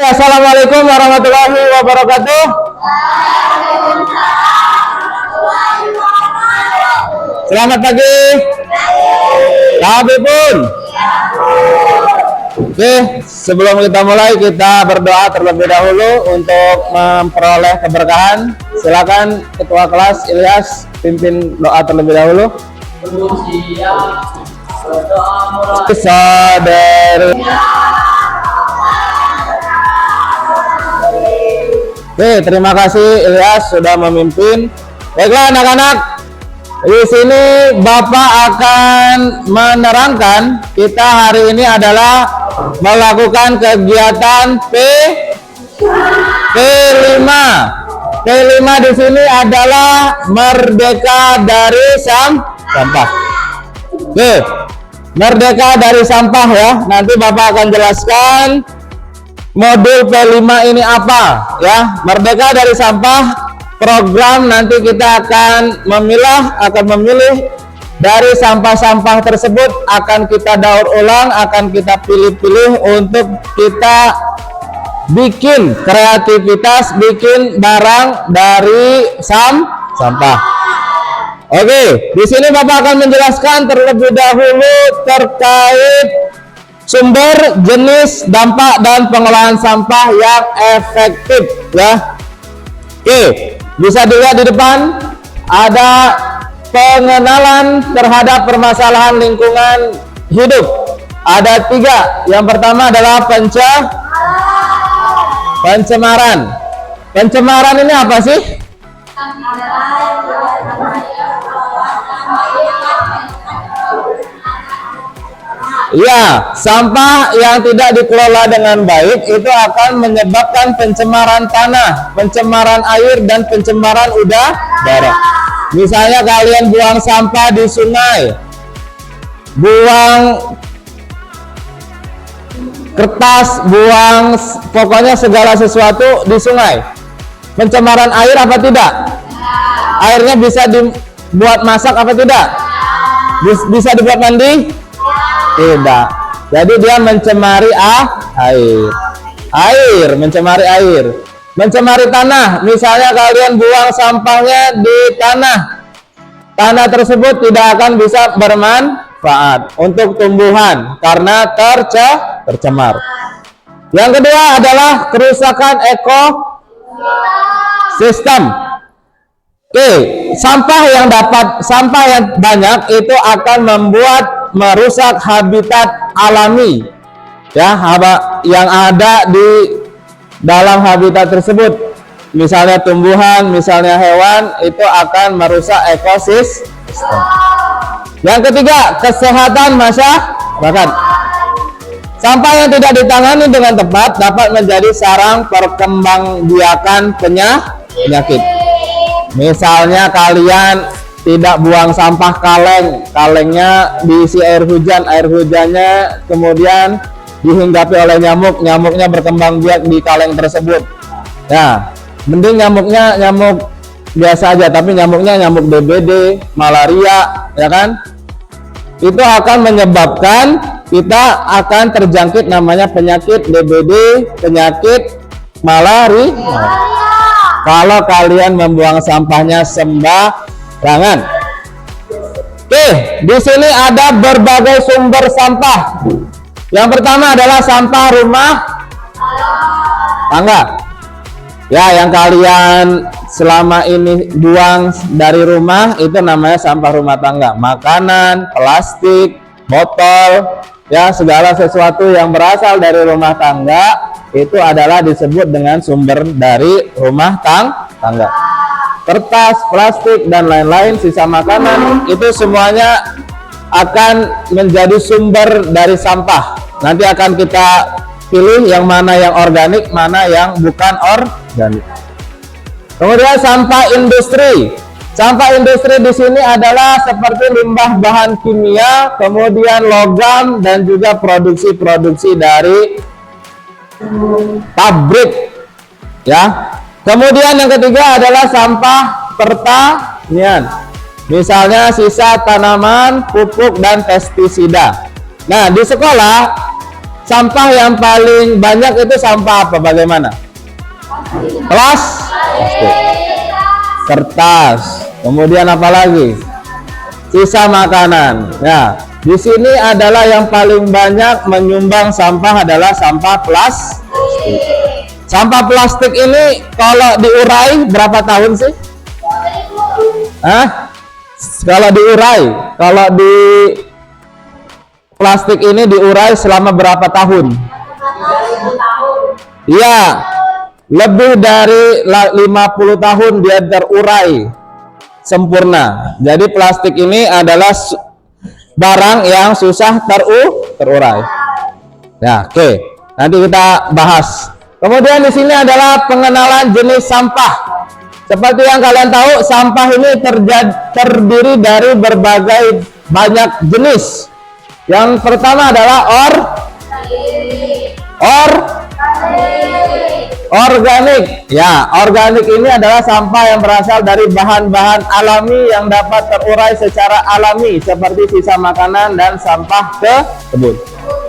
Assalamualaikum warahmatullahi wabarakatuh. Selamat pagi. Kabipun. Oke, sebelum kita mulai kita berdoa terlebih dahulu untuk memperoleh keberkahan. Silakan Ketua Kelas Ilyas pimpin doa terlebih dahulu. Sadar. Oke, terima kasih Ilyas sudah memimpin. Baiklah anak-anak, di sini Bapak akan menerangkan kita hari ini adalah melakukan kegiatan P5. P5 di sini adalah merdeka dari sampah. Oke, merdeka dari sampah ya. Nanti Bapak akan jelaskan modul P5 ini apa ya. Merdeka dari sampah program, nanti kita akan memilih dari sampah-sampah tersebut, akan kita daur ulang, akan kita pilih-pilih untuk kita bikin kreativitas, bikin barang dari sampah. Oke, di sini Bapak akan menjelaskan terlebih dahulu terkait sumber, jenis, dampak, dan pengolahan sampah yang efektif ya. Oke, bisa dilihat di depan ada pengenalan terhadap permasalahan lingkungan hidup. Ada 3. Yang pertama adalah pencemaran. Pencemaran ini apa sih? Ya, sampah yang tidak dikelola dengan baik itu akan menyebabkan pencemaran tanah, pencemaran air, dan pencemaran udara. Misalnya kalian buang sampah di sungai, buang kertas, buang pokoknya segala sesuatu di sungai. Pencemaran air apa tidak? Airnya bisa dibuat masak apa tidak? Bisa dibuat mandi? Tidak. Jadi dia mencemari air, mencemari air. Mencemari tanah, misalnya kalian buang sampahnya di tanah tersebut tidak akan bisa bermanfaat untuk tumbuhan karena tercemar. Yang kedua adalah kerusakan ekosistem. Oke, sampah yang banyak itu akan merusak habitat alami ya, yang ada di dalam habitat tersebut. Misalnya tumbuhan, misalnya hewan, itu akan merusak ekosistem. Yang ketiga, kesehatan masyarakat. Sampah yang tidak ditangani dengan tepat dapat menjadi sarang perkembangbiakan penyakit. Misalnya kalian tidak buang sampah kalengnya diisi air hujannya kemudian dihinggapi oleh nyamuknya berkembang biak di kaleng tersebut ya. Mending nyamuk biasa aja, tapi nyamuknya nyamuk DBD, malaria ya kan, itu akan menyebabkan kita akan terjangkit namanya penyakit DBD, penyakit malaria kalau kalian membuang sampahnya sembarangan. Oke, di sini ada berbagai sumber sampah. Yang pertama adalah sampah rumah tangga. Ya, yang kalian selama ini buang dari rumah itu namanya sampah rumah tangga. Makanan, plastik, botol, ya segala sesuatu yang berasal dari rumah tangga itu adalah disebut dengan sumber dari rumah tangga. Kertas, plastik, dan lain-lain, sisa makanan, itu semuanya akan menjadi sumber dari sampah. Nanti akan kita pilih yang mana yang organik, mana yang bukan organik. Kemudian sampah industri. Sampah industri di sini adalah seperti limbah bahan kimia, kemudian logam, dan juga produksi dari pabrik ya. Kemudian yang ketiga adalah sampah pertanian, misalnya sisa tanaman, pupuk, dan pestisida. Nah, di sekolah sampah yang paling banyak itu sampah apa? Bagaimana? Plastik, kertas, kemudian apa lagi? Sisa makanan. Ya, di sini adalah yang paling banyak menyumbang sampah adalah sampah plastik. Sampah plastik ini kalau diurai berapa tahun sih? Kalau diurai, kalau di plastik ini diurai selama berapa tahun? Iya, lebih dari 50 tahun dia terurai sempurna. Jadi plastik ini adalah barang yang susah terurai. Ya, oke. Nanti kita bahas. Kemudian di sini adalah pengenalan jenis sampah. Seperti yang kalian tahu, sampah ini terdiri dari berbagai banyak jenis. Yang pertama adalah organik. Ya, organik ini adalah sampah yang berasal dari bahan-bahan alami yang dapat terurai secara alami, seperti sisa makanan dan sampah tersebut.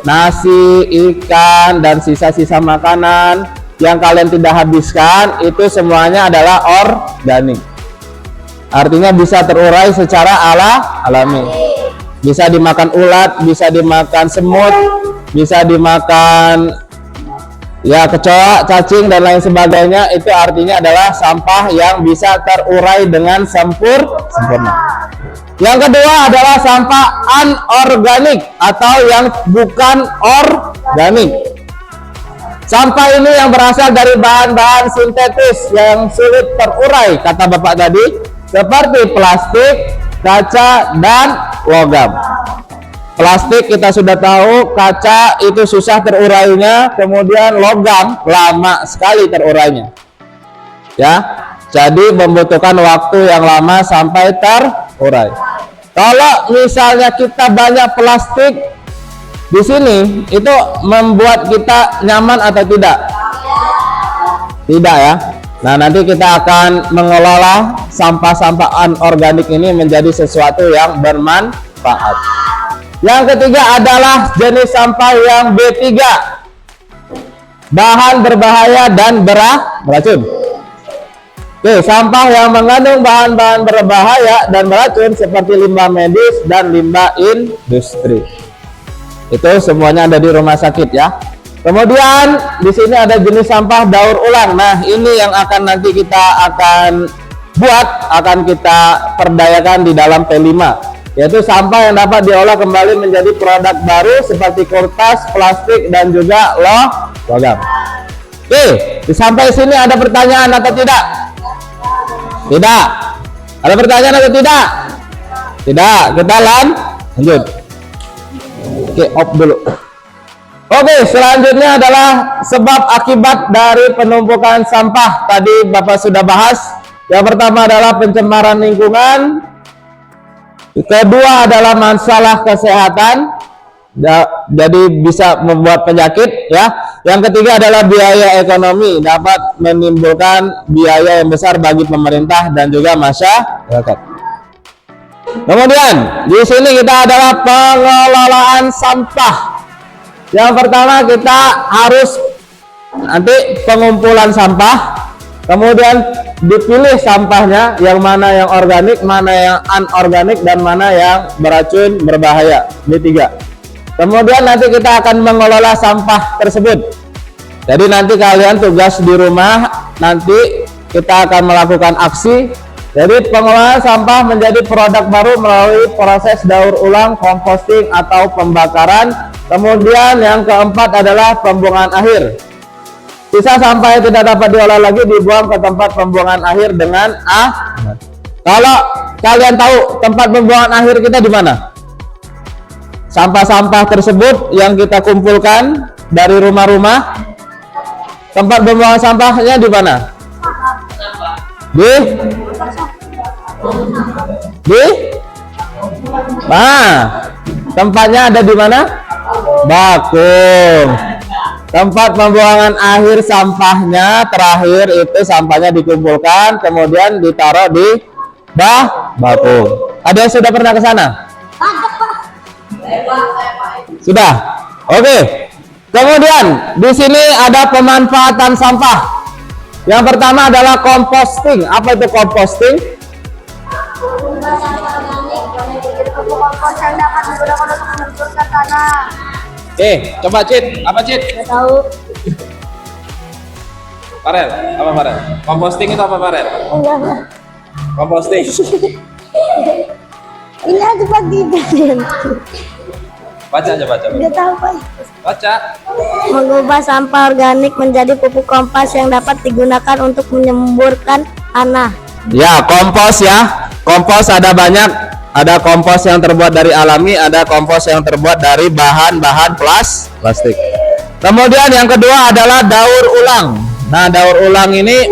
Nasi, ikan, dan sisa-sisa makanan yang kalian tidak habiskan itu semuanya adalah organik. Artinya bisa terurai secara alami. Bisa dimakan ulat, bisa dimakan semut, bisa dimakan ya kecoa, cacing dan lain sebagainya. Itu artinya adalah sampah yang bisa terurai dengan sempurna. Yang kedua adalah sampah anorganik atau yang bukan organik. Sampah ini yang berasal dari bahan-bahan sintetis yang sulit terurai, kata Bapak tadi, seperti plastik, kaca, dan logam. Plastik kita sudah tahu, kaca itu susah terurainya, kemudian logam lama sekali terurainya. Ya, jadi membutuhkan waktu yang lama sampai terurai. Kalau misalnya kita banyak plastik di sini, itu membuat kita nyaman atau tidak? Tidak ya. Nah, nanti kita akan mengelola sampah-sampah anorganik ini menjadi sesuatu yang bermanfaat. Yang ketiga adalah jenis sampah yang B3, bahan berbahaya dan beracun. Oke, sampah yang mengandung bahan-bahan berbahaya dan beracun seperti limbah medis dan limbah industri. Itu semuanya ada di rumah sakit ya. Kemudian di sini ada jenis sampah daur ulang. Nah, ini yang nanti kita akan kita perdayakan di dalam P5, yaitu sampah yang dapat diolah kembali menjadi produk baru seperti kertas, plastik, dan juga logam. Oke, sampai sini ada pertanyaan atau tidak? Tidak. Ada pertanyaan atau tidak? Tidak. Kita lanjut. Oke, off dulu. Oke, selanjutnya adalah sebab akibat dari penumpukan sampah. Tadi Bapak sudah bahas. Yang pertama adalah pencemaran lingkungan. Kedua adalah masalah kesehatan, jadi bisa membuat penyakit ya. Yang ketiga adalah biaya ekonomi, dapat menimbulkan biaya yang besar bagi pemerintah dan juga masyarakat. Kemudian di sini kita adalah pengelolaan sampah. Yang pertama kita harus nanti pengumpulan sampah, kemudian dipilih sampahnya, yang mana yang organik, mana yang anorganik, dan mana yang beracun berbahaya. D3. Kemudian nanti kita akan mengelola sampah tersebut. Jadi nanti kalian tugas di rumah, nanti kita akan melakukan aksi. Jadi pengelolaan sampah menjadi produk baru melalui proses daur ulang, composting atau pembakaran. Kemudian yang keempat adalah pembuangan akhir. Sisa sampah yang tidak dapat diolah lagi dibuang ke tempat pembuangan akhir dengan Kalau kalian tahu tempat pembuangan akhir kita di mana? Sampah-sampah tersebut yang kita kumpulkan dari rumah-rumah, tempat pembuangan sampahnya di mana? Tempatnya ada di mana? Bakum. Tempat pembuangan akhir sampahnya terakhir itu sampahnya dikumpulkan kemudian ditaruh di bakum. Ada yang sudah pernah ke sana? Sudah. Oke. Kemudian di sini ada pemanfaatan sampah. Yang pertama adalah composting. Apa itu composting? Mengubah sampah organik menjadi pupuk kompos yang dapat digunakan untuk menyuburkan tanah. Coba Cid, apa Cid? Nggak tahu. Farel, apa Farel? Composting itu apa Farel? Enggak. Composting. Ini aja pagi dan Baca aja, baca. nggak tahu Pak. Baca. Mengubah sampah organik menjadi pupuk kompos yang dapat digunakan untuk menyemburkan tanah. Ya, kompos ya. Kompos ada banyak. Ada kompos yang terbuat dari alami, ada kompos yang terbuat dari bahan-bahan plastik. Kemudian yang kedua adalah daur ulang. Nah, daur ulang ini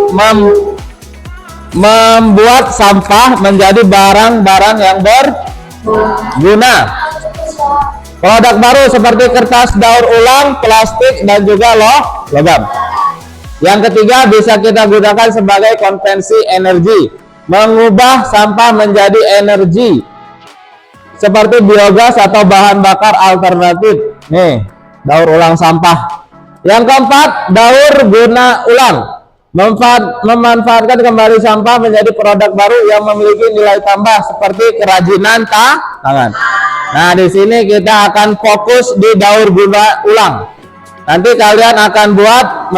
membuat sampah menjadi barang-barang yang berguna. Produk baru seperti kertas daur ulang, plastik, dan juga logam. Yang ketiga bisa kita gunakan sebagai konversi energi, mengubah sampah menjadi energi seperti biogas atau bahan bakar alternatif. Nih, daur ulang sampah. Yang keempat, daur guna ulang, memanfaatkan kembali sampah menjadi produk baru yang memiliki nilai tambah seperti kerajinan tangan. Nah, di sini kita akan fokus di daur guna ulang. Nanti kalian akan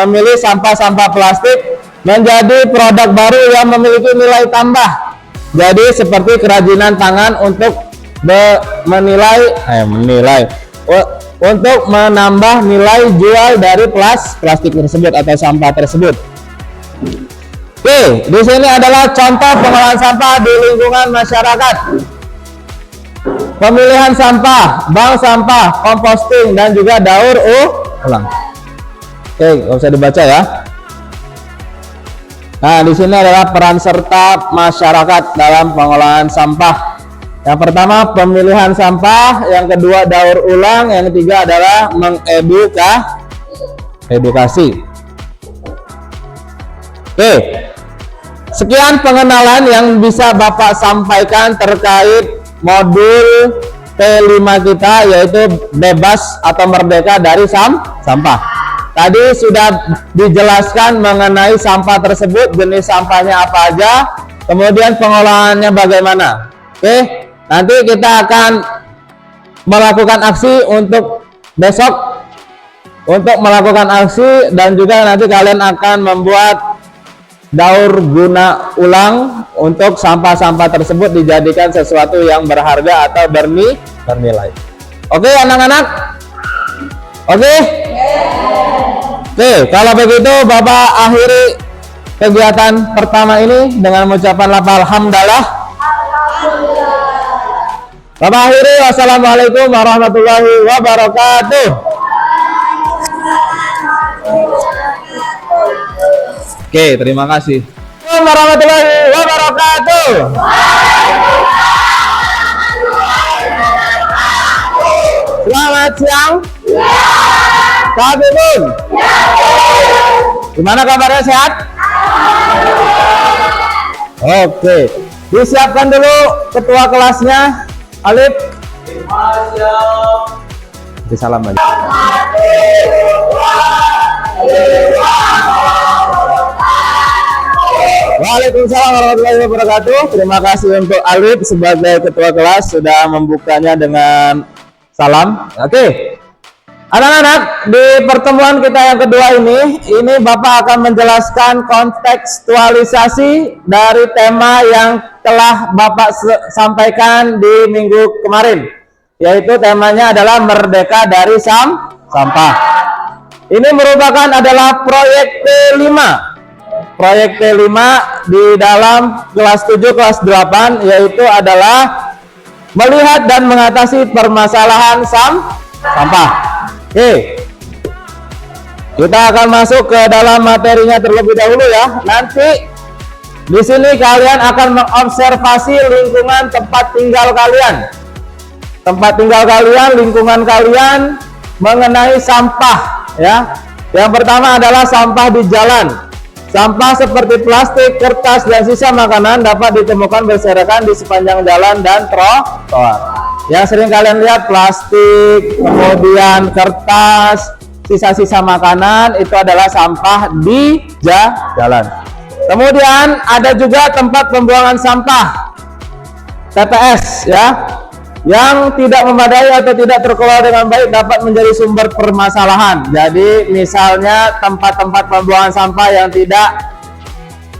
memilih sampah-sampah plastik menjadi produk baru yang memiliki nilai tambah. Jadi seperti kerajinan tangan untuk untuk menambah nilai jual dari plastik tersebut atau sampah tersebut. Oke, di sini adalah contoh pengolahan sampah di lingkungan masyarakat. Pemilihan sampah, bank sampah, composting, dan juga daur ulang. Oke, nggak usah dibaca ya. Nah, di sini adalah peran serta masyarakat dalam pengolahan sampah. Yang pertama pemilihan sampah, yang kedua daur ulang, yang ketiga adalah edukasi. Oke, sekian pengenalan yang bisa Bapak sampaikan terkait modul P5 kita, yaitu bebas atau merdeka dari sampah. Tadi sudah dijelaskan mengenai sampah tersebut, jenis sampahnya apa aja, kemudian pengolahannya bagaimana. Oke, nanti kita akan melakukan aksi untuk besok, untuk melakukan aksi, dan juga nanti kalian akan membuat daur guna ulang untuk sampah-sampah tersebut dijadikan sesuatu yang berharga atau bernilai. Oke anak-anak? Oke? Oke, kalau begitu Bapak akhiri kegiatan pertama ini dengan mengucapkan lafaz alhamdulillah. Bapak akhiri, wassalamualaikum warahmatullahi wabarakatuh. Oke, terima kasih. Assalamualaikum warahmatullahi wabarakatuh. Selamat siang. Sehat Bun? Gimana kabarnya, sehat? Oke, disiapkan dulu ketua kelasnya, Alif. Salam aja. Waalaikumsalam warahmatullahi wabarakatuh. Terima kasih untuk Alif sebagai ketua kelas sudah membukanya dengan salam. Oke, anak-anak, di pertemuan kita yang kedua ini Bapak akan menjelaskan kontekstualisasi dari tema yang telah Bapak sampaikan di minggu kemarin, yaitu temanya adalah merdeka dari sampah. Ini merupakan adalah proyek P5. Proyek P5 di dalam kelas 7, kelas 8, yaitu adalah melihat dan mengatasi permasalahan sampah. Oke, kita akan masuk ke dalam materinya terlebih dahulu ya. Nanti di sini kalian akan mengobservasi lingkungan tempat tinggal kalian, lingkungan kalian mengenai sampah ya. Yang pertama adalah sampah di jalan. Sampah seperti plastik, kertas, dan sisa makanan dapat ditemukan berserakan di sepanjang jalan dan trotoar. Yang sering kalian lihat plastik, kemudian kertas, sisa-sisa makanan itu adalah sampah di jalan. Kemudian ada juga tempat pembuangan sampah TPS ya, yang tidak memadai atau tidak terkelola dengan baik dapat menjadi sumber permasalahan. Jadi misalnya tempat-tempat pembuangan sampah yang tidak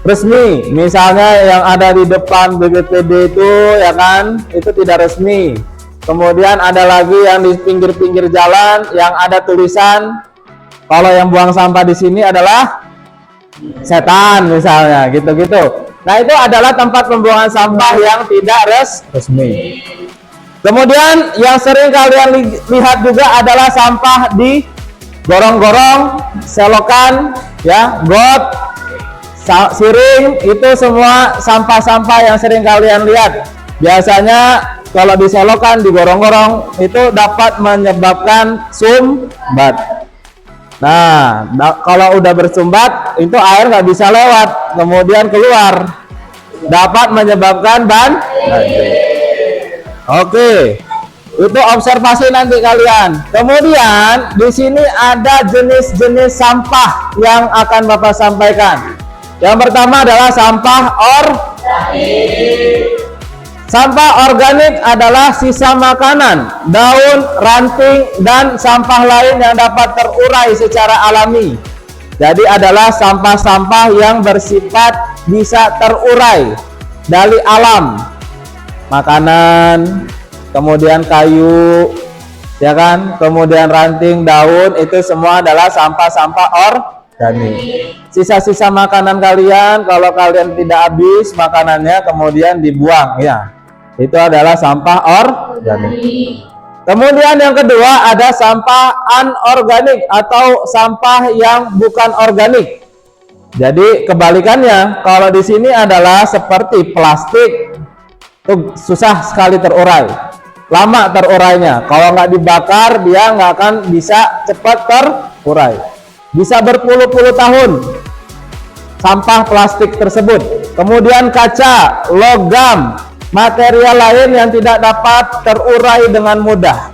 resmi, misalnya yang ada di depan BPPD itu ya kan, itu tidak resmi. Kemudian ada lagi yang di pinggir-pinggir jalan yang ada tulisan kalau yang buang sampah di sini adalah setan misalnya, gitu-gitu. Nah, itu adalah tempat pembuangan sampah yang tidak resmi. Kemudian yang sering kalian lihat juga adalah sampah di gorong-gorong, selokan, ya, got, siring, itu semua sampah-sampah yang sering kalian lihat. Biasanya kalau di selokan, di gorong-gorong itu dapat menyebabkan sumbat. Nah, kalau udah bersumbat itu air nggak bisa lewat, kemudian keluar, dapat menyebabkan banjir. Oke, itu observasi nanti kalian. Kemudian di sini ada jenis-jenis sampah yang akan Bapak sampaikan. Yang pertama adalah sampah organik. Sampah organik adalah sisa makanan, daun, ranting, dan sampah lain yang dapat terurai secara alami. Jadi adalah sampah-sampah yang bersifat bisa terurai dari alam. Makanan, kemudian kayu, ya kan, kemudian ranting, daun, itu semua adalah sampah-sampah organik. Sisa-sisa makanan kalian, kalau kalian tidak habis makanannya kemudian dibuang, ya, itu adalah sampah organik. Kemudian yang kedua ada sampah anorganik atau sampah yang bukan organik. Jadi kebalikannya, kalau di sini adalah seperti plastik, itu susah sekali terurai, lama terurainya. Kalau nggak dibakar dia nggak akan bisa cepat terurai, bisa berpuluh-puluh tahun sampah plastik tersebut. Kemudian kaca, logam, material lain yang tidak dapat terurai dengan mudah.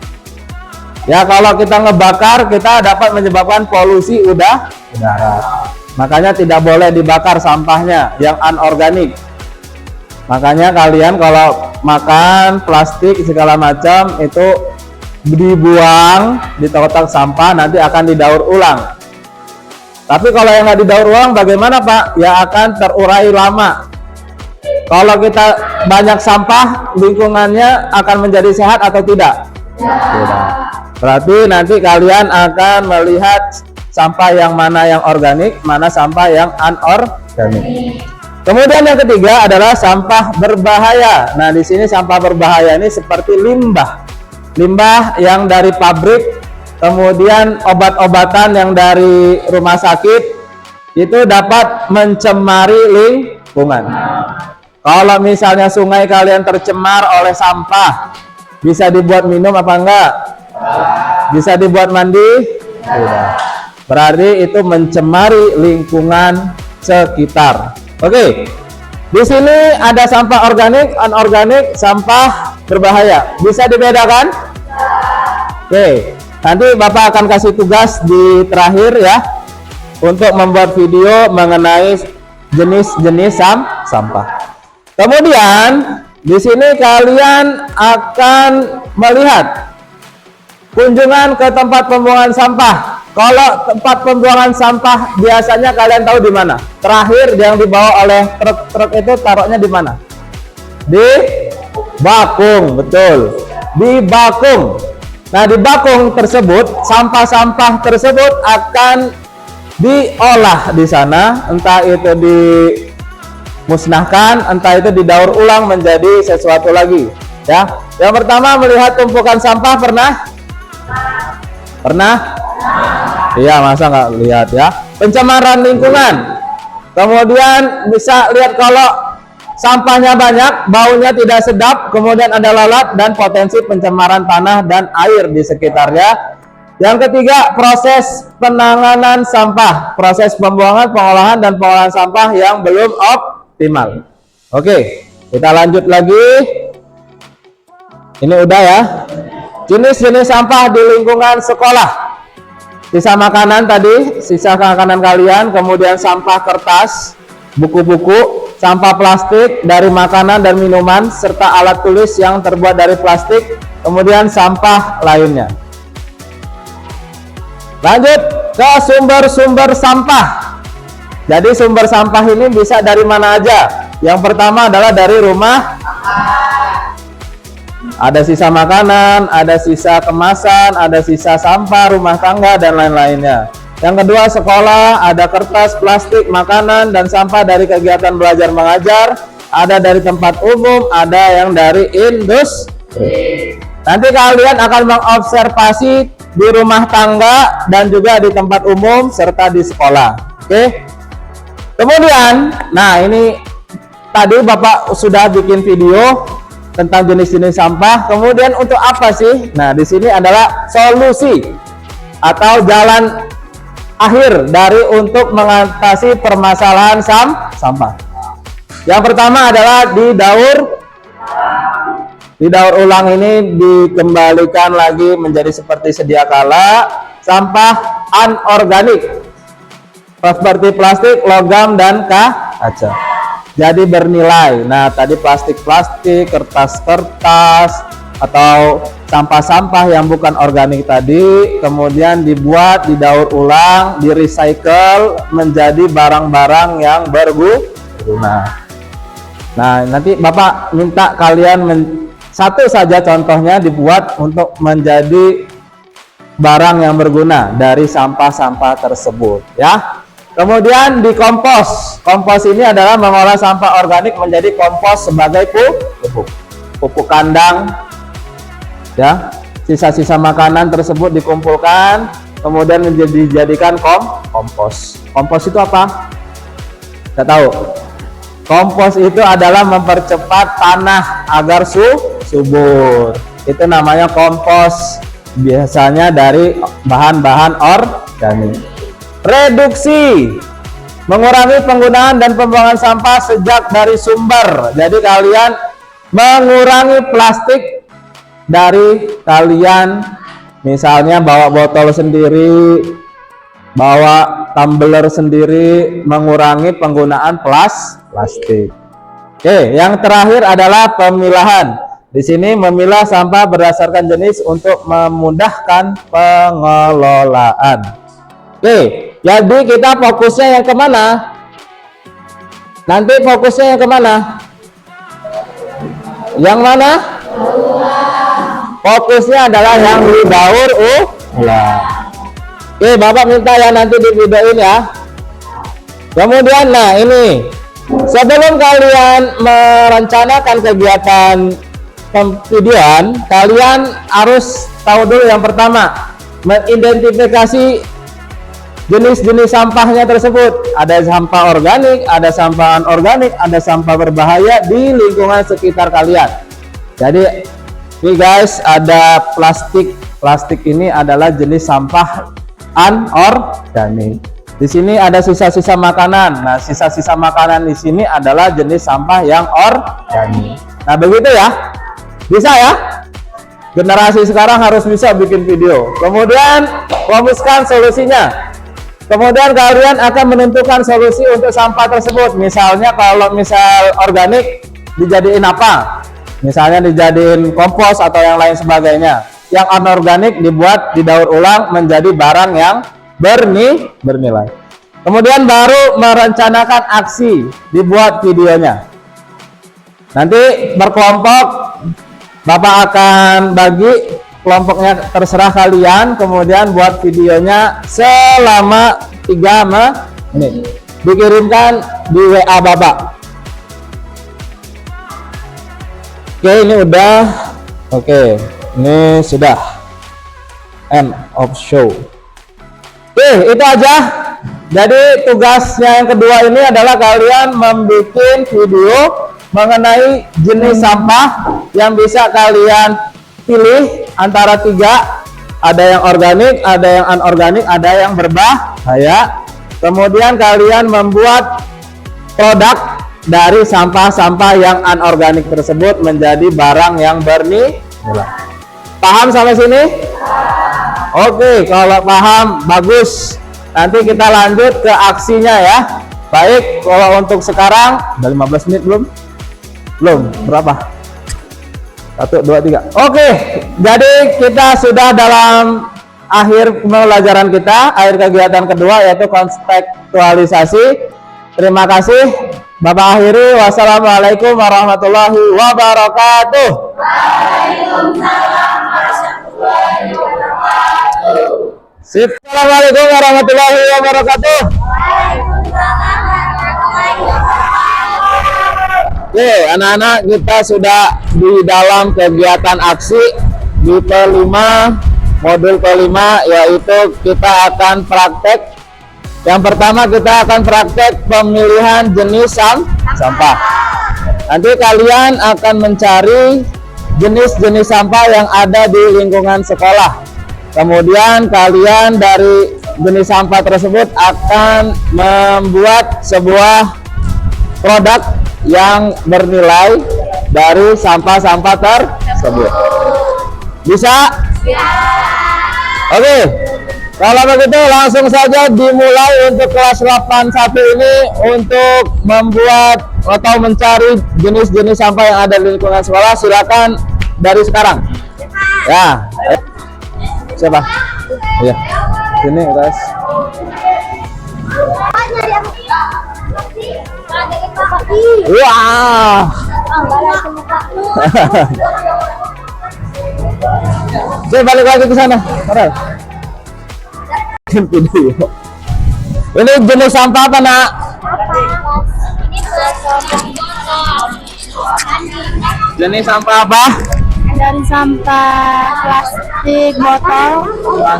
Ya, kalau kita ngebakar kita dapat menyebabkan polusi udara. Makanya tidak boleh dibakar sampahnya yang anorganik. Makanya kalian kalau makan plastik segala macam itu dibuang di kotak sampah, nanti akan didaur ulang. Tapi kalau yang nggak didaur ulang bagaimana Pak? Ya akan terurai lama. Kalau kita banyak sampah, lingkungannya akan menjadi sehat atau tidak? Tidak. Berarti nanti kalian akan melihat sampah yang mana yang organik, mana sampah yang anorganik. Kemudian yang ketiga adalah sampah berbahaya. Nah, di sini sampah berbahaya ini seperti limbah. Limbah yang dari pabrik, kemudian obat-obatan yang dari rumah sakit, itu dapat mencemari lingkungan. Kalau misalnya sungai kalian tercemar oleh sampah, bisa dibuat minum apa enggak? Bisa dibuat mandi? Tidak. Berarti itu mencemari lingkungan sekitar. Oke. Di sini ada sampah organik, anorganik, sampah berbahaya. Bisa dibedakan? Oke. Nanti Bapak akan kasih tugas di terakhir ya, untuk membuat video mengenai jenis-jenis sampah. Kemudian di sini kalian akan melihat kunjungan ke tempat pembuangan sampah. Kalau tempat pembuangan sampah biasanya kalian tahu di mana? Terakhir yang dibawa oleh truk-truk itu taruhnya di mana? Di bakung, betul. Di bakung. Nah, di bakung tersebut sampah-sampah tersebut akan diolah di sana, entah itu dimusnahkan, entah itu didaur ulang menjadi sesuatu lagi. Ya, yang pertama melihat tumpukan sampah pernah? Iya, masa nggak lihat ya? Pencemaran lingkungan. Kemudian bisa lihat kalau sampahnya banyak, baunya tidak sedap, kemudian ada lalat dan potensi pencemaran tanah dan air di sekitarnya. Yang ketiga, proses penanganan sampah, proses pembuangan, pengolahan, dan pengolahan sampah yang belum optimal. Oke, kita lanjut lagi. Ini udah ya. Jenis-jenis sampah di lingkungan sekolah. Sisa makanan tadi, sisa makanan kalian, kemudian sampah kertas, buku-buku, sampah plastik dari makanan dan minuman, serta alat tulis yang terbuat dari plastik, kemudian sampah lainnya. Lanjut ke sumber-sumber sampah. Jadi sumber sampah ini bisa dari mana aja? Yang pertama adalah dari rumah. Ada sisa makanan, ada sisa kemasan, ada sisa sampah rumah tangga dan lain-lainnya. Yang kedua, sekolah, ada kertas, plastik, makanan dan sampah dari kegiatan belajar mengajar, ada dari tempat umum, ada yang dari industri. Nanti kalian akan mengobservasi di rumah tangga dan juga di tempat umum serta di sekolah. Oke. Kemudian, nah ini tadi Bapak sudah bikin video tentang jenis-jenis sampah. Kemudian untuk apa sih? Nah, di sini adalah solusi atau jalan akhir dari untuk mengatasi permasalahan sampah. Yang pertama adalah didaur ulang. Ini dikembalikan lagi menjadi seperti sedia kala. Sampah anorganik seperti plastik, logam dan kaca. Jadi bernilai. Nah, tadi plastik-plastik, kertas-kertas, atau sampah-sampah yang bukan organik tadi, kemudian dibuat, didaur ulang, di-recycle menjadi barang-barang yang berguna. Nah, nanti Bapak minta kalian satu saja contohnya dibuat untuk menjadi barang yang berguna dari sampah-sampah tersebut, ya. Kemudian dikompos. Kompos ini adalah mengolah sampah organik menjadi kompos sebagai pupuk kandang. Ya, sisa-sisa makanan tersebut dikumpulkan, kemudian dijadikan kompos. Kompos itu apa? Tidak tahu. Kompos itu adalah mempercepat tanah agar subur. Itu namanya kompos. Biasanya dari bahan-bahan organik. Reduksi, mengurangi penggunaan dan pembuangan sampah sejak dari sumber. Jadi kalian mengurangi plastik dari kalian, misalnya bawa botol sendiri, bawa tumbler sendiri, mengurangi penggunaan plastik. Oke, yang terakhir adalah pemilahan. Di sini memilah sampah berdasarkan jenis untuk memudahkan pengelolaan. Oke, jadi kita fokusnya yang kemana? Nanti fokusnya yang kemana? Yang mana? Fokusnya adalah yang didaur ulang. Oke, Bapak minta ya nanti di videoin ya. Kemudian, nah ini sebelum kalian merencanakan kegiatan videoan, kalian harus tahu dulu yang pertama, mengidentifikasi jenis-jenis sampahnya tersebut. Ada sampah organik, ada sampah anorganik, ada sampah berbahaya di lingkungan sekitar kalian. Jadi ini guys, ada plastik. Plastik ini adalah jenis sampah anorganik. Di sini ada sisa-sisa makanan. Nah, sisa-sisa makanan di sini adalah jenis sampah yang organik. Nah, begitu ya. Bisa ya? Generasi sekarang harus bisa bikin video. Kemudian rumuskan solusinya. Kemudian kalian akan menentukan solusi untuk sampah tersebut. Misalnya kalau misal organik dijadiin apa? Misalnya dijadiin kompos atau yang lain sebagainya. Yang anorganik dibuat didaur ulang menjadi barang yang bernilai. Kemudian baru merencanakan aksi, dibuat videonya. Nanti berkelompok, Bapak akan bagi kelompoknya, terserah kalian, kemudian buat videonya selama 3 menit, dikirimkan di WA Bapak. Oke, ini udah. Oke, ini sudah end of show. Oke, itu aja. Jadi tugasnya yang kedua ini adalah kalian membuat video mengenai jenis sampah yang bisa kalian pilih antara 3, ada yang organik, ada yang anorganik, ada yang berbahaya. Kemudian kalian membuat produk dari sampah-sampah yang anorganik tersebut menjadi barang yang bernilai. Paham sampai sini? Oke, kalau paham bagus. Nanti kita lanjut ke aksinya ya. Baik, kalau untuk sekarang udah 15 menit belum? Belum, berapa? 1, 2, 3. Oke, jadi kita sudah dalam akhir pembelajaran kita, akhir kegiatan kedua yaitu kontekstualisasi. Terima kasih. Bapak akhiri, wassalamualaikum warahmatullahi wabarakatuh. Waalaikumsalam warahmatullahi wabarakatuh. Sip. Assalamualaikum warahmatullahi wabarakatuh. Oke, anak-anak, kita sudah di dalam kegiatan aksi di P5, modul P5, yaitu kita akan praktek. Yang pertama kita akan praktek pemilihan jenis sampah. Nanti kalian akan mencari jenis-jenis sampah yang ada di lingkungan sekolah. Kemudian kalian dari jenis sampah tersebut akan membuat sebuah produk yang bernilai dari sampah-sampah tersebut. Bisa? Ya. Oke. Kalau begitu langsung saja dimulai untuk kelas 81 ini untuk membuat atau mencari jenis-jenis sampah yang ada di lingkungan sekolah. Silakan dari sekarang. Ya. Siapa? Iya. Sini, guys. Wah. Saya balik lagi ke sana. Farel. Video. Ini jenis sampah apa, Nak? Jenis sampah apa? Dari sampah plastik, botol,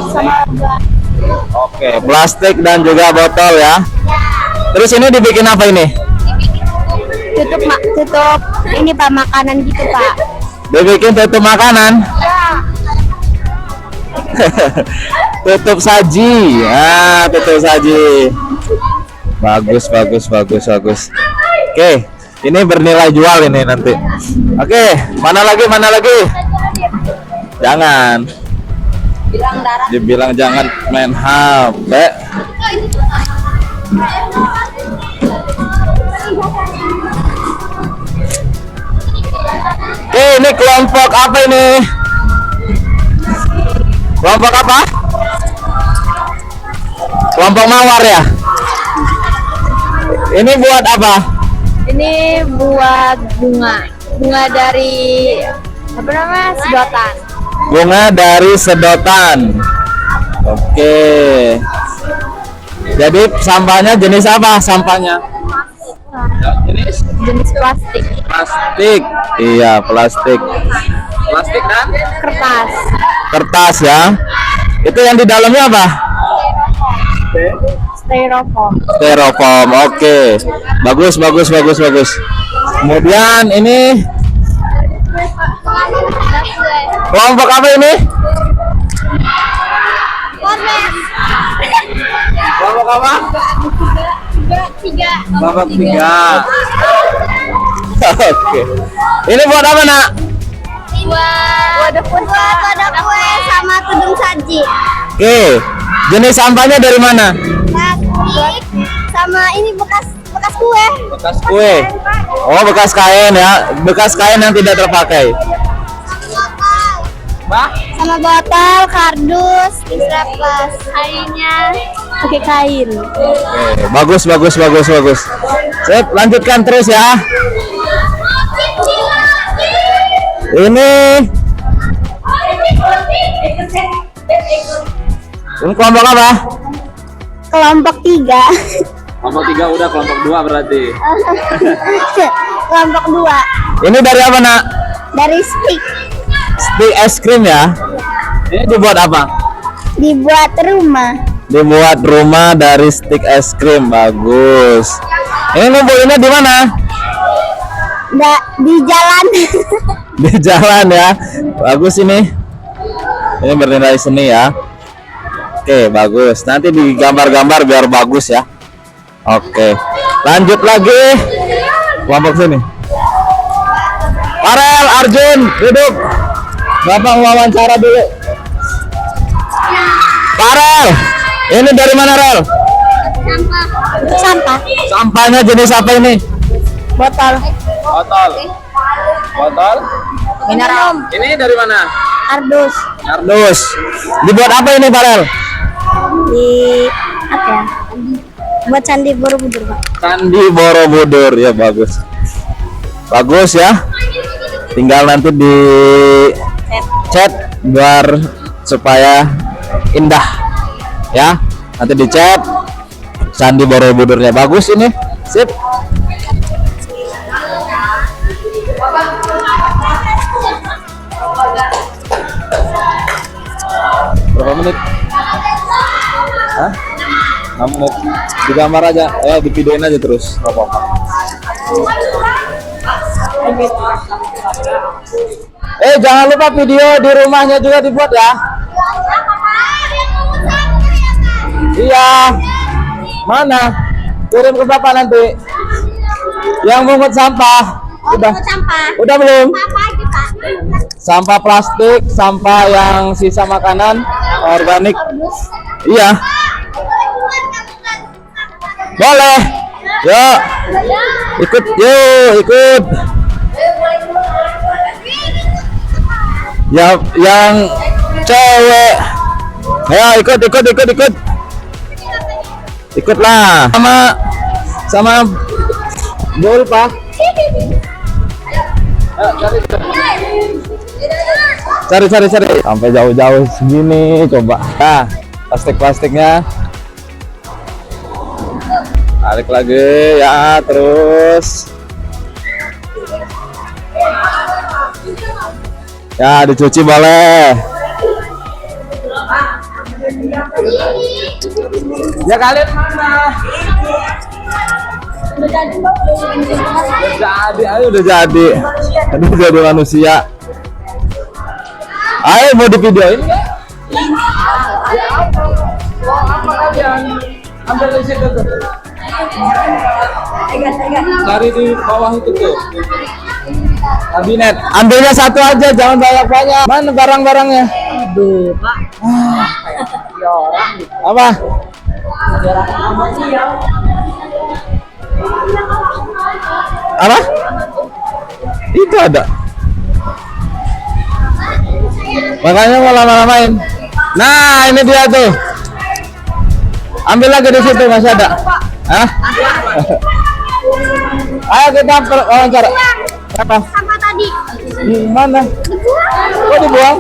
sama Oke, plastik dan juga botol ya. Terus ini dibikin apa ini? tutup ini Pak, makanan gitu Pak. Dibikin tutup makanan? Tutup saji. Tutup saji. Bagus. Oke, ini bernilai jual ini nanti. Oke, mana lagi? Jangan. Dibilang jangan main HP. Oke, ini kelompok apa ini? Kelompok apa? Kelompok mawar ya? Ini buat apa? Ini buat bunga dari apa namanya, sedotan. Bunga dari sedotan. Oke. Jadi sampahnya jenis apa sampahnya? Jenis plastik. Plastik. Iya, plastik. Plastik dan Kertas. Kertas ya. Itu yang di dalamnya apa? Styrofoam. Styrofoam. Oke. Bagus. Kemudian ini kelompok apa ini? Kelompok apa? Kelompok 3. Oke. Ini buat apa, Nak? Buat wadah kue sama tudung saji. Oke. Jenis sampahnya dari mana? Plastik sama ini bekas kue. Bekas kue. Oh, bekas kain ya. Bekas kain yang tidak terpakai. Sama botol, kardus, bisa pas kainnya pakai kain. Oke, bagus. Sip, lanjutkan terus ya. Ini kelompok apa? Kelompok 3. Kelompok 3 udah, kelompok 2 berarti. Kelompok 2. Ini dari apa, Nak? Dari stick. Stick es krim ya. Ini dibuat apa? Dibuat rumah. Dibuat rumah dari stick es krim. Bagus. Ini ngumpulinnya di mana? Di jalan. Di jalan ya. Bagus ini. Ini bernilai seni ya. Oke, bagus. Nanti digambar-gambar biar bagus ya. Oke. Lanjut lagi. Kelompok sini. Farel, Arjun, duduk. Bapak wawancara dulu. Farel, ini dari mana Rel? Sampah. Sampahnya jenis apa ini? Botol. Botol. Botol. Mineral. Ini dari mana? Kardus. Kardus. Dibuat apa ini Farel? Di apa ya? Buat Candi Borobudur, Pak. Candi Borobudur, ya bagus. Bagus ya. Tinggal nanti di cat biar supaya indah. Ya. Nanti di cat Candi Borobudurnya bagus ini. Sip. Berapa menit? Hah? 6 menit. Digambar aja, di videoin aja terus. Gak apa-apa. Jangan lupa video di rumahnya juga dibuat ya. Iya. Mana? Kirim ke Bapak nanti. Yang mungut sampah. Udah. Udah belum? Sampah plastik, sampah yang sisa makanan organik. Iya. Boleh. Yuk. Ikut, yuk, ikut. Ya, yang cewek. Ayo ikut. Ikutlah sama Bol, Pak. Cari. Sampai jauh-jauh segini coba. Nah, plastiknya. Tarik lagi ya, terus. Ya, dicuci boleh. Ya kalian mana? Udah jadi. Udah jadi manusia. Ayo mau di videoin nggak? Apa kalian? Ambil di situ tuh. Cari di bawah itu tuh. Kabinet. Ambilnya satu aja, jangan banyak-banyak. Mana barang-barangnya? Aduh, Pak. Apa? Apa? Itu ada. Makanya mau lama-lamain. Nah, ini dia tuh. Ambil lagi di situ, masih ada. Hah? Ayo kita wawancara. Apa? Sampah tadi. Mana? Kok dibuang?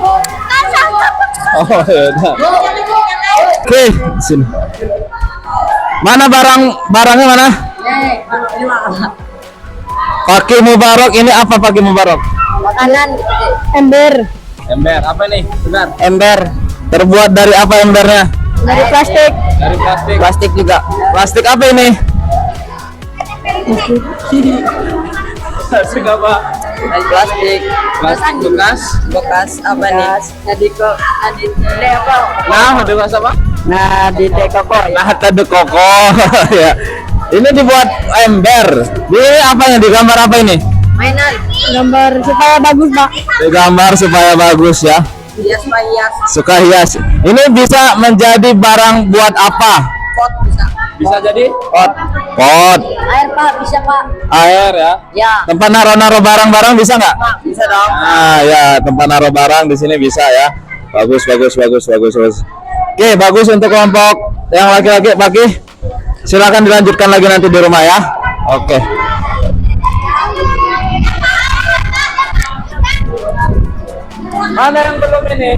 Kan sampah. Oh, ya udah. Oke, sini. Mana barangnya mana? Pakai Mubarak, ini apa pakai Mubarak? Makanan. Ember. Ember, apa nih? Benar. Ember. Terbuat dari apa embernya? Dari plastik. Dari plastik. Plastik juga. Plastik apa ini? Plastik apa? Plastik Bekas apa nih? Nadiko apa? Nah, bekas apa? Nadite koko. Nah, tadi koko. Ya. Ini dibuat ember. Ini apanya? Digambar apa ini? Mainan. Gambar supaya bagus, Pak. Digambar supaya bagus ya. Hias. Suka hias. Ini bisa menjadi barang buat apa? Pot bisa. Bisa jadi pot. Air, Pak, bisa, Pak. Air ya. Ya. Tempat naro-naro barang-barang bisa nggak? Pak, bisa dong. Nah, ya tempat naruh barang di sini bisa ya. Bagus. Oke, bagus untuk kelompok yang laki-laki. Pagi, silakan dilanjutkan lagi nanti di rumah ya. Oke. Mana yang belum ini?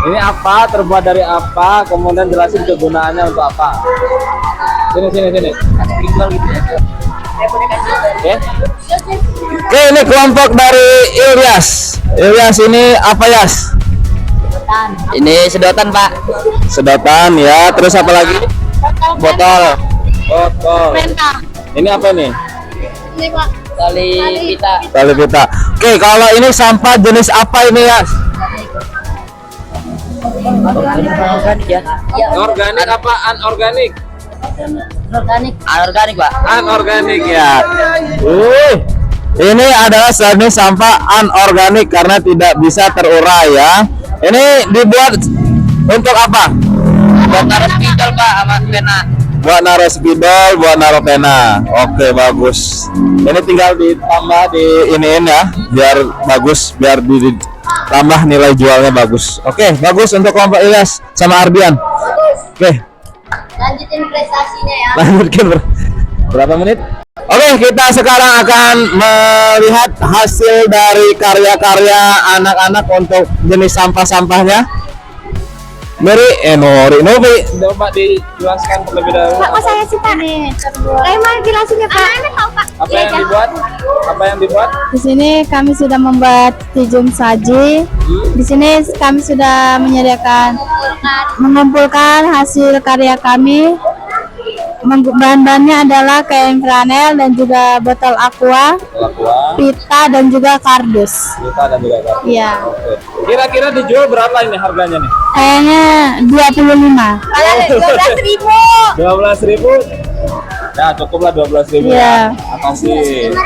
Ini apa? Terbuat dari apa? Kemudian jelasin kegunaannya untuk apa. Sini. Oke. Oke, ini kelompok dari Ilyas. Ilyas ini apa, Yas? Ini sedotan, Pak. Sedotan ya. Terus apa lagi? Botol. Penta. Ini apa nih? Ini, Pak. Tali pita. Oke, kalau ini sampah jenis apa ini, Yas? Organik ya. Organik apa anorganik? Organik, Pak. Anorganik ya. Ini adalah jenis sampah anorganik karena tidak bisa terurai ya. Ini dibuat untuk apa? Buat taruh spidol Pak sama pena. Buat naruh spidol, buat naruh pena. Oke, bagus. Ini tinggal ditambah di iniin ya, biar bagus, biar ditambah nilai jualnya bagus. Oke, bagus untuk kelompok Ilyas sama Ardian. Oke, Lanjutin prestasinya ya. lanjutkan berapa menit? Oke, kita sekarang akan melihat hasil dari karya-karya anak-anak untuk jenis sampah-sampahnya. Nori, coba dijelaskan terlebih dahulu. Kok saya sih Pak? Mau jelasinnya Pak? Tahu Pak. Apa yang dibuat? Apa yang dibuat? Di sini kami sudah membuat tijung saji. Di sini kami sudah menyediakan mengumpulkan hasil karya kami. Bahan-bahannya adalah kain flanel dan juga botol aqua, pita dan juga kardus. Kita dan juga kardus. Iya. Oke. Kira-kira dijual berapa ini harganya nih? Kayaknya 25. 12.000. Ya, cukuplah 12.000 Iya. ya. Makasih.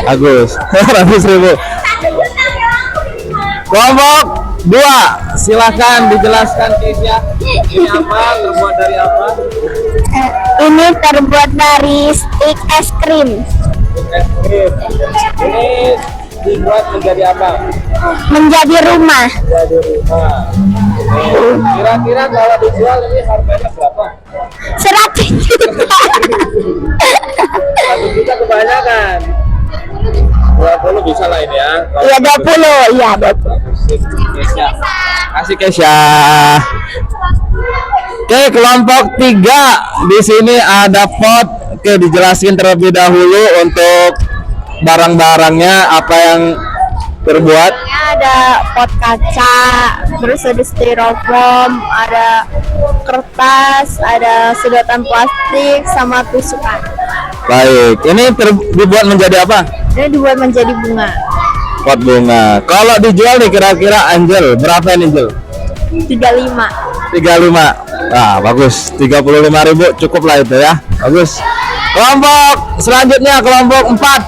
Bagus. 12.000. Kelompok 2, silakan dijelaskan case-nya. Ini apa? Terbuat dari apa? Ini terbuat dari stick es krim. Es krim. Ini dibuat menjadi apa? Menjadi rumah. Jadi rumah. Kira-kira kalau dijual ini harganya berapa? 100 juta. 1 juta kebanyakan. 20 bisa lah ini ya. Iya 20, iya 20. Kesya. Kasih Kesya. Oke, kelompok 3 di sini ada pot. Oke, dijelasin terlebih dahulu untuk barang-barangnya apa yang terbuat. Ada pot kaca, terus ada styrofoam, ada kertas, ada sedotan plastik, sama tusukan. Baik, ini dibuat menjadi apa? Ini dibuat menjadi bunga. Pot bunga. Kalau dijual nih kira-kira Angel berapa ini Angel? 35. 35. Nah, bagus. 35.000 cukup lah itu ya. Bagus. Kelompok selanjutnya kelompok 4.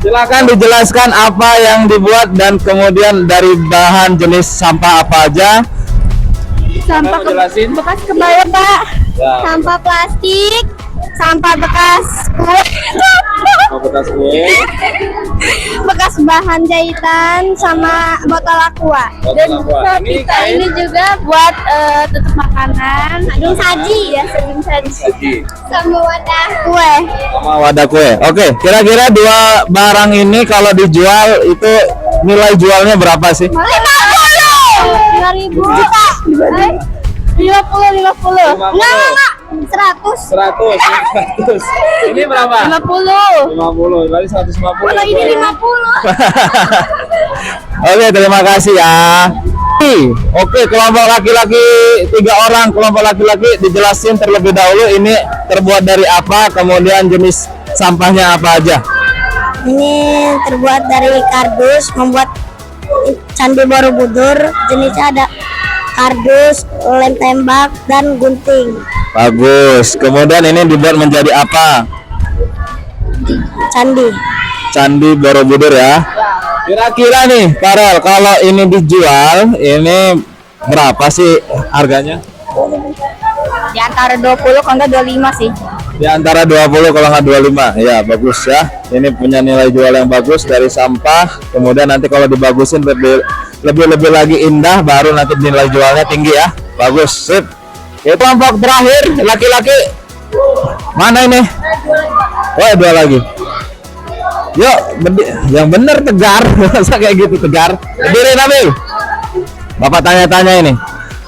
Silakan dijelaskan apa yang dibuat dan kemudian dari bahan jenis sampah apa aja. Sampah jelasin. bekas kebaya, Pak. Ya. Sampah plastik, sampah bekas kue, Bekas kue. bekas bahan jahitan, sama botol aqua. Botol aqua. Ini Kita kain. ini juga buat tutup makanan, Sajing saji. ya, sajing saji, Saji. sama wadah kue. Sama wadah kue. Oke, kira-kira dua barang ini kalau dijual itu nilai jualnya berapa sih? 5.000. 50. Enggak. 100. 100. Ini berapa? 50. 50. Berarti 150. Kalau ini 50. Oke, terima kasih ya. Oke, kelompok laki-laki 3 orang, kelompok laki-laki dijelasin terlebih dahulu ini terbuat dari apa, kemudian jenis sampahnya apa aja. Ini terbuat dari kardus, membuat Candi Borobudur. Jenisnya ada kardus, lem tembak, dan gunting. Bagus. Kemudian ini dibuat menjadi apa? Candi. Candi Borobudur ya. Kira-kira nih, Karel, kalau ini dijual, ini berapa sih harganya? Di antara 20 kalau enggak 25 sih. Di antara 20 kalau nggak 25. Ya, bagus ya. Ini punya nilai jual yang bagus dari sampah. Kemudian nanti kalau dibagusin lebih lagi indah, baru nanti nilai jualnya tinggi ya. Bagus, sip. Itu kelompok terakhir laki-laki. Mana ini? Oh, 2 lagi. Yuk, yang bener Tegar. Masa kayak gitu Tegar? Berdiri Nabil. Bapak tanya-tanya ini.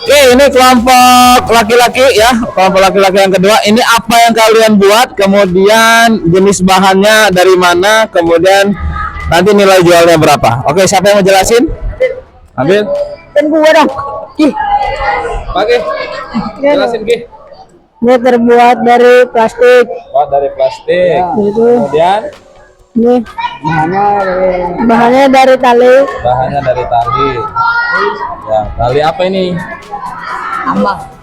Oke, ini kelompok laki-laki ya. Kelompok laki-laki yang kedua. Ini apa yang kalian buat? Kemudian jenis bahannya dari mana? Kemudian nanti nilai jualnya berapa? Oke, siapa yang mau jelasin? Ambil. Dan gua dong. Pakai. Jelasin Ki. Ini terbuat dari plastik. Buat dari plastik. Kemudian Ini bahannya dari tali. bahannya dari tali. Ya, tali apa ini?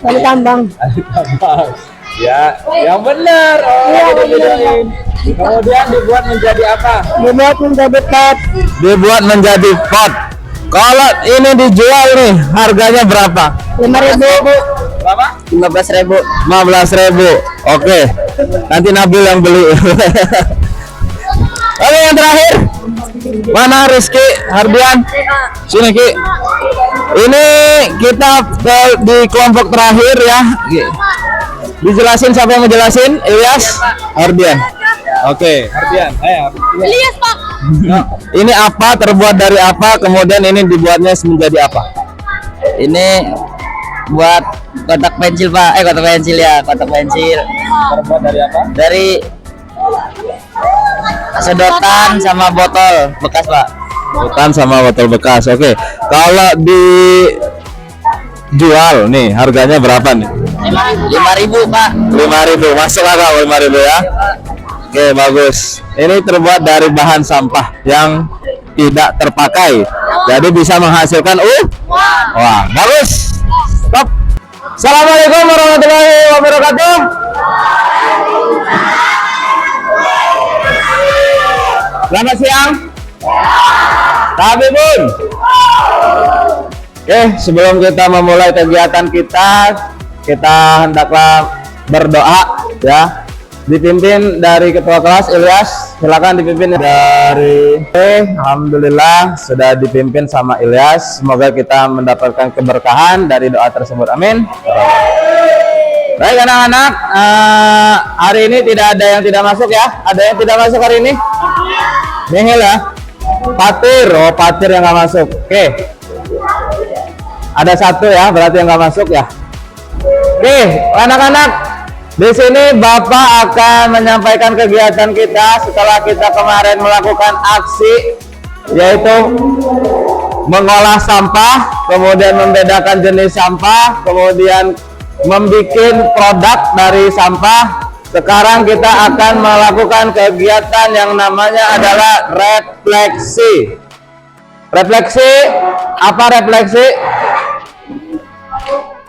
Tali tambang. Tali tambang. Ya, yang benar. Oh, Iya, bedain. Kemudian dibuat menjadi apa? Dibuat menjadi pot. Dibuat menjadi pot. Kalau ini dijual nih, harganya berapa? 5.000. Berapa? 15.000. 15.000. Oke. Nanti Nabil yang beli. Oke, yang terakhir. Mana Rizky Hardian? Sini Ki. Ini kita di kelompok terakhir ya. Dijelasin, siapa yang mau jelasin? Ilyas Hardian. Oke, Hardian. Ilyas, Pak. Ini apa? Terbuat dari apa? Kemudian ini dibuatnya menjadi apa? Ini buat kotak pensil, Pak. Kotak pensil ya, kotak pensil. Terbuat dari apa? Dari sedotan sama botol bekas, Pak. Bukan sama botol bekas. Oke. Kalau dijual nih, harganya berapa nih? 5.000, Pak. 5.000. Masuk akal 5.000 ya. Oke, bagus. Ini terbuat dari bahan sampah yang tidak terpakai. Jadi bisa menghasilkan wah, bagus. Stop. Assalamualaikum warahmatullahi wabarakatuh. Selamat siang. Tapi Bun. Oke, sebelum kita memulai kegiatan kita hendaklah berdoa ya. Dipimpin dari ketua kelas Ilyas, silakan dipimpin dari alhamdulillah sudah dipimpin sama Ilyas. Semoga kita mendapatkan keberkahan dari doa tersebut. Amin. Baik anak-anak, hari ini tidak ada yang tidak masuk ya. Ada yang tidak masuk hari ini? Nihil ya. Patir, Patir yang nggak masuk. Oke. Ada satu ya, berarti yang nggak masuk ya. Oke, anak-anak. Di sini Bapak akan menyampaikan kegiatan kita setelah kita kemarin melakukan aksi, yaitu mengolah sampah, kemudian membedakan jenis sampah, kemudian membuat produk dari sampah. Sekarang kita akan melakukan kegiatan yang namanya adalah refleksi. Refleksi, apa refleksi?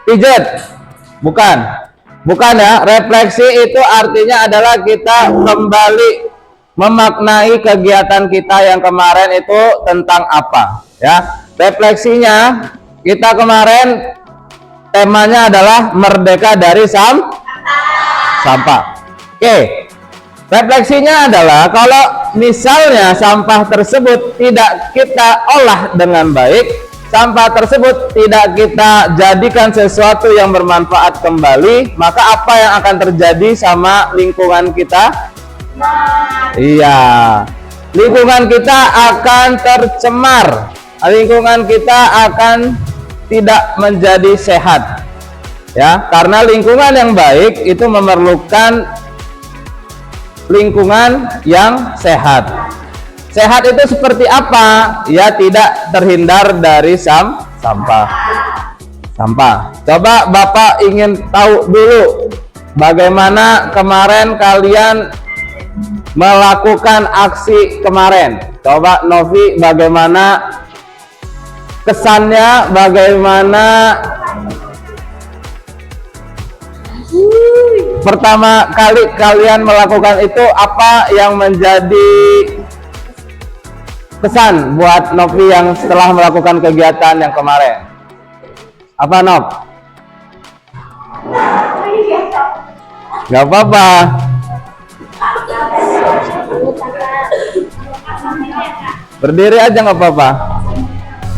Pijet? Bukan ya, refleksi itu artinya adalah kita kembali memaknai kegiatan kita yang kemarin itu tentang apa ya. Refleksinya kita kemarin temanya adalah merdeka dari sampah. Oke. Refleksinya adalah kalau misalnya sampah tersebut tidak kita olah dengan baik, sampah tersebut tidak kita jadikan sesuatu yang bermanfaat kembali, maka apa yang akan terjadi sama lingkungan kita? Iya, lingkungan kita akan tercemar, lingkungan kita akan tidak menjadi sehat ya, karena lingkungan yang baik itu memerlukan lingkungan yang sehat. Sehat itu seperti apa? Ya, tidak terhindar dari sampah. Coba Bapak ingin tahu dulu bagaimana kemarin kalian melakukan aksi kemarin. Coba Novi, bagaimana kesannya? Bagaimana pertama kali kalian melakukan itu? Apa yang menjadi pesan buat Novi yang setelah melakukan kegiatan yang kemarin? Apa Nov? Gak apa-apa. Berdiri aja nggak apa-apa.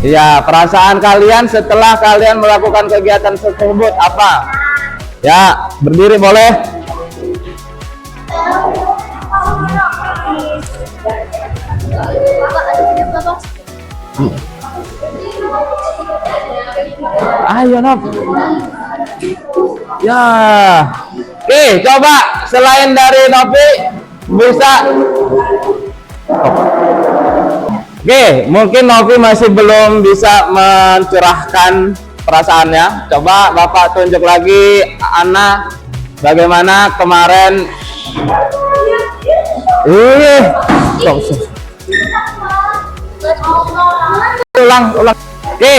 Iya, perasaan kalian setelah kalian melakukan kegiatan tersebut apa? Ya, berdiri boleh. Ayo Nop. Ya. Oke, coba selain dari Novi bisa. Oke, mungkin Novi masih belum bisa mencurahkan perasaannya. Coba Bapak tunjuk lagi Ana, bagaimana kemarin. Ulang. Oke,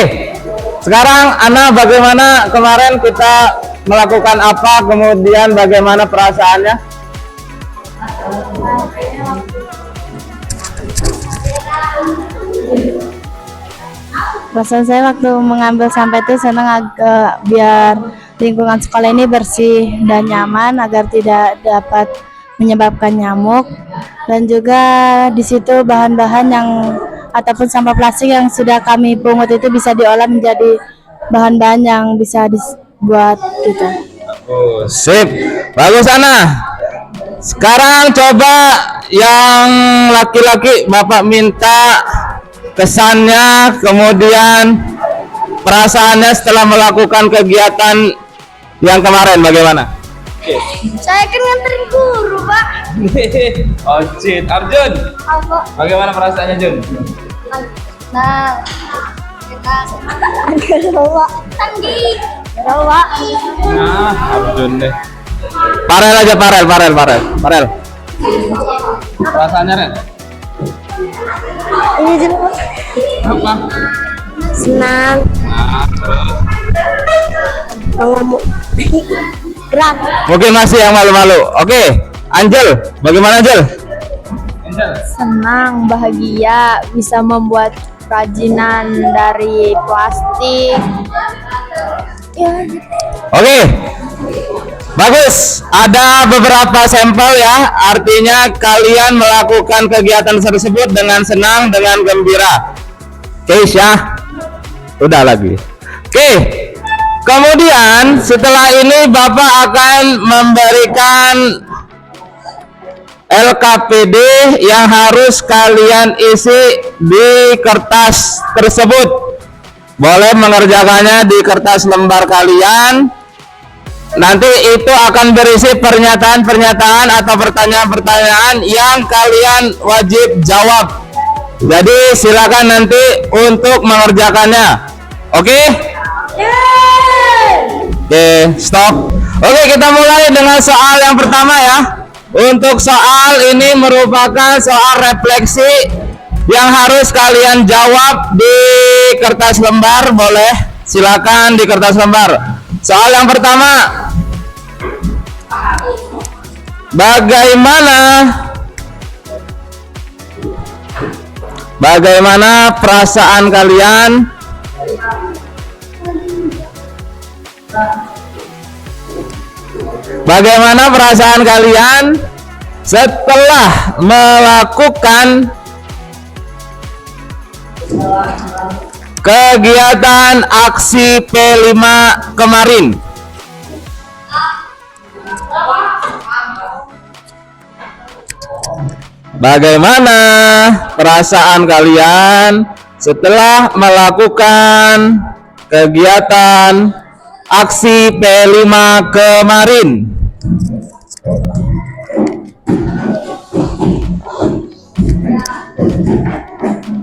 sekarang Ana, bagaimana kemarin kita melakukan apa, kemudian bagaimana perasaannya? Perasaan saya waktu mengambil sampah itu senang agak biar lingkungan sekolah ini bersih dan nyaman agar tidak dapat menyebabkan nyamuk, dan juga di situ bahan-bahan yang ataupun sampah plastik yang sudah kami pungut itu bisa diolah menjadi bahan-bahan yang bisa dibuat gitu. Oh, sip. Bagus Ana. Sekarang coba yang laki-laki Bapak minta kesannya, kemudian perasaannya setelah melakukan kegiatan yang kemarin bagaimana? Saya kan nganterin guru, Pak. Oh, shit. Arjun, Apa? bagaimana perasaannya Jun? Nah, kita rawa. Tanggi. Rawa. Nah, Arjun deh. Farel aja, Farel. Perasaannya Ren? Ini jelas. Apa? Senang. Nah, terus. Ngomong. Gerak. Mungkin masih yang malu-malu. Oke, Angel, bagaimana Angel? Senang, bahagia bisa membuat kerajinan dari plastik. Oke, bagus. Ada beberapa sampel ya. Artinya kalian melakukan kegiatan tersebut dengan senang, dengan gembira. Oke, Syah. Udah lagi. Oke. Kemudian setelah ini Bapak akan memberikan LKPD yang harus kalian isi di kertas tersebut. Boleh mengerjakannya di kertas lembar kalian. Nanti itu akan berisi pernyataan-pernyataan atau pertanyaan-pertanyaan yang kalian wajib jawab. Jadi silakan nanti untuk mengerjakannya. Oke? Oke, stop. Oke, kita mulai dengan soal yang pertama ya. Untuk soal ini merupakan soal refleksi yang harus kalian jawab di kertas lembar. Boleh, silakan di kertas lembar. Soal yang pertama, bagaimana perasaan kalian setelah melakukan kegiatan aksi P5 kemarin? Bagaimana perasaan kalian setelah melakukan kegiatan aksi P5 kemarin?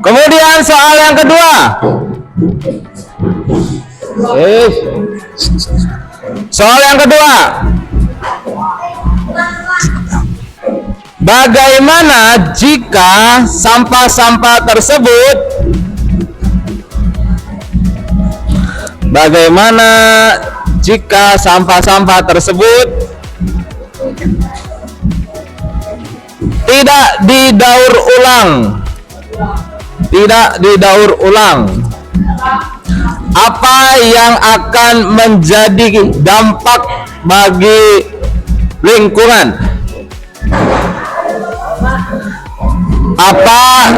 Kemudian soal yang kedua. Soal yang kedua. Bagaimana jika sampah-sampah tersebut tidak didaur ulang? Apa yang akan menjadi dampak bagi lingkungan? Apa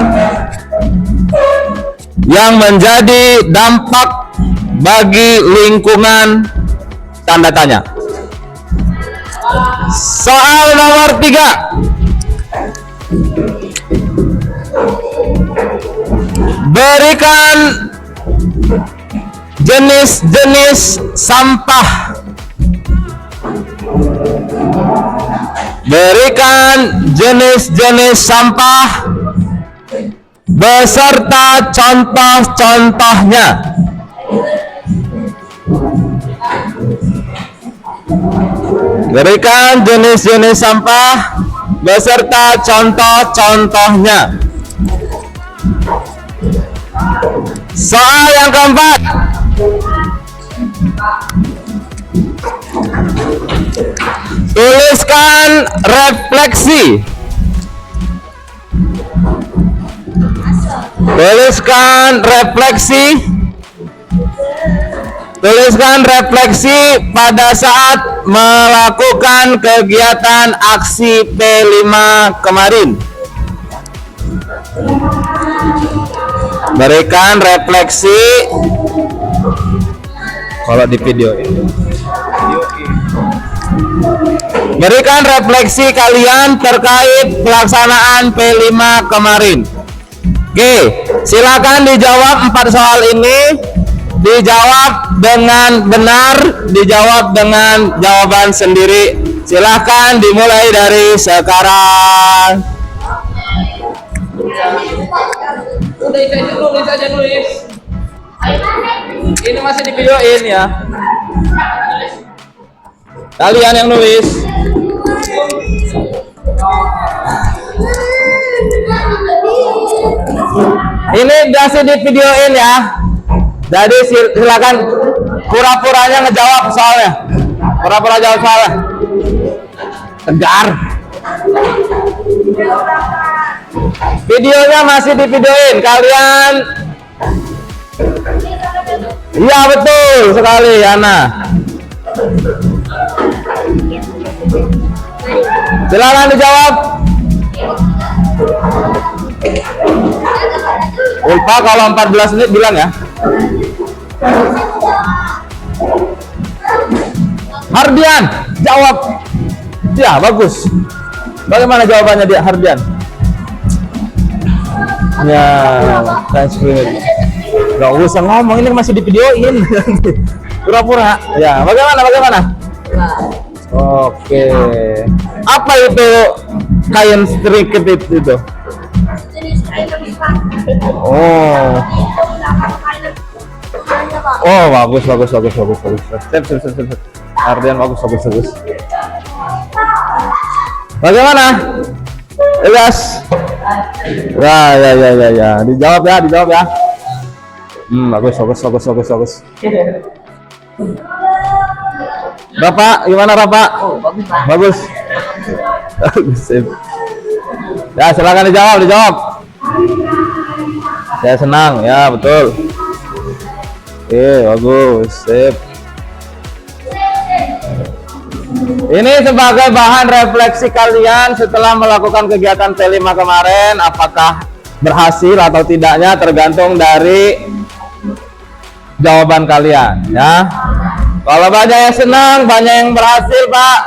yang menjadi dampak bagi lingkungan? Tanda tanya. Soal nomor 3. Berikan jenis-jenis sampah. Beserta contoh-contohnya. Berikan jenis-jenis sampah beserta contoh-contohnya. Soal yang keempat. Tuliskan refleksi. Tuliskan refleksi. Tuliskan refleksi pada saat melakukan kegiatan aksi P5 kemarin. Berikan refleksi. Kalau di video ini. Berikan refleksi kalian terkait pelaksanaan P5 kemarin. Oke, silakan dijawab 4 soal ini. Dijawab dengan benar, dijawab dengan jawaban sendiri. Silahkan dimulai dari sekarang. Udah itu nulis aja nulis. Ini masih di videoin ya. Kalian yang nulis. Ini masih di videoin ya. Jadi silakan pura-puranya ngejawab soalnya. Pura-pura jawab soalnya. Tegar. Videonya masih di videoin. Kalian. Iya betul sekali Yana. Silakan dijawab. Ulfa kalau 14 menit bilang ya. Hardian, jawab. Ya, bagus. Bagaimana jawabannya dia, Hardian? Ya, thanks Fred. Gak usah ngomong, ini masih di videoin. Pura-pura. Ya, bagaimana? Oke. Apa itu kain striket itu? Oh, bagus. Sip. Ardian bagus. Bagaimana? Ilyas. Ya. Dijawab ya. Bagus. Bapak, gimana Bapak? Bagus. Sip. Ya, silakan dijawab. Saya senang, ya betul. Bagus, sip. Ini sebagai bahan refleksi kalian setelah melakukan kegiatan P5 kemarin, apakah berhasil atau tidaknya tergantung dari jawaban kalian, ya. Kalau banyak yang senang, banyak yang berhasil, Pak.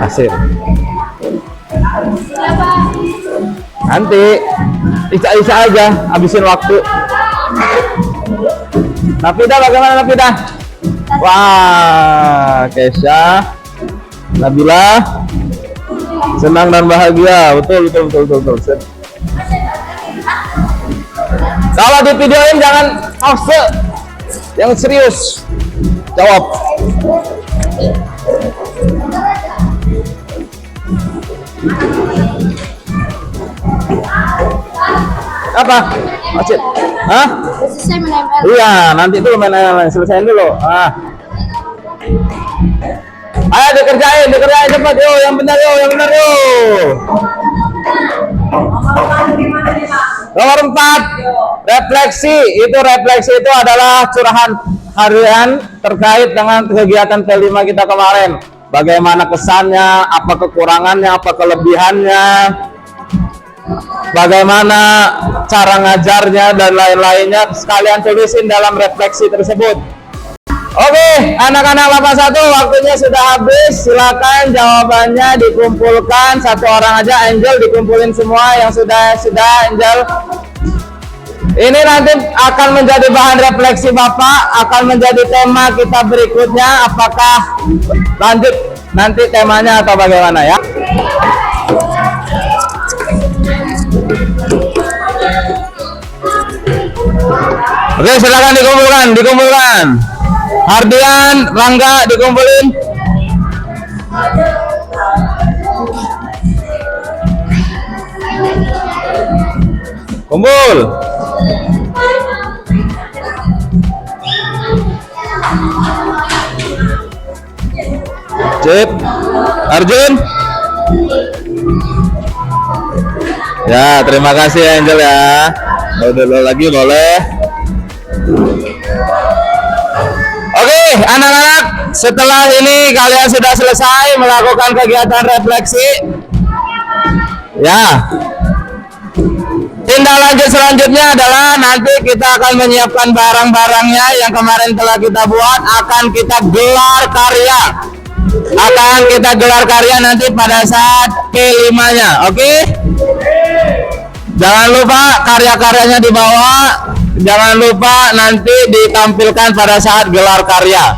Hasil. Nanti isa aja, habisin waktu. Nafidah, bagaimana Nafidah? Wah, Kesha, Nabila, senang dan bahagia. Betul. Kalau di videoin jangan pause, yang serius. Jawab. Apa? Macet. Hah? Selesai main ML. Iya, nanti dulu main ML, selesaiin dulu. Ayo dikerjain cepat yo, yang benar yo. Nomor 4, refleksi itu adalah curahan harian terkait dengan kegiatan P5 kita kemarin. Bagaimana kesannya, apa kekurangannya, apa kelebihannya, bagaimana cara ngajarnya dan lain-lainnya, sekalian tulisin dalam refleksi tersebut. Oke, anak-anak 81 waktunya sudah habis. Silakan jawabannya dikumpulkan satu orang aja. Angel dikumpulin semua yang sudah Angel. Ini nanti akan menjadi bahan refleksi Bapak, akan menjadi tema kita berikutnya. Apakah lanjut nanti temanya atau bagaimana ya? Oke, silakan dikumpulkan. Hardian, Rangga dikumpulin. Kumpul. Sip. Arjun. Ya, terima kasih Angel ya. Udah lagi boleh. Oke, anak-anak, setelah ini kalian sudah selesai melakukan kegiatan refleksi. Ya. Tindak lanjut selanjutnya adalah nanti kita akan menyiapkan barang-barangnya yang kemarin telah kita buat, akan kita gelar karya. Akan kita gelar karya nanti pada saat ke-5-nya, oke? Jangan lupa karya-karyanya dibawa, jangan lupa nanti ditampilkan pada saat gelar karya.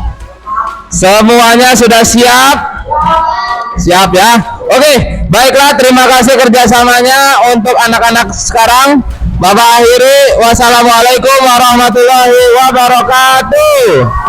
Semuanya sudah siap? Siap ya? Oke, baiklah, terima kasih kerjasamanya untuk anak-anak sekarang. Bapak akhiri, wassalamualaikum warahmatullahi wabarakatuh.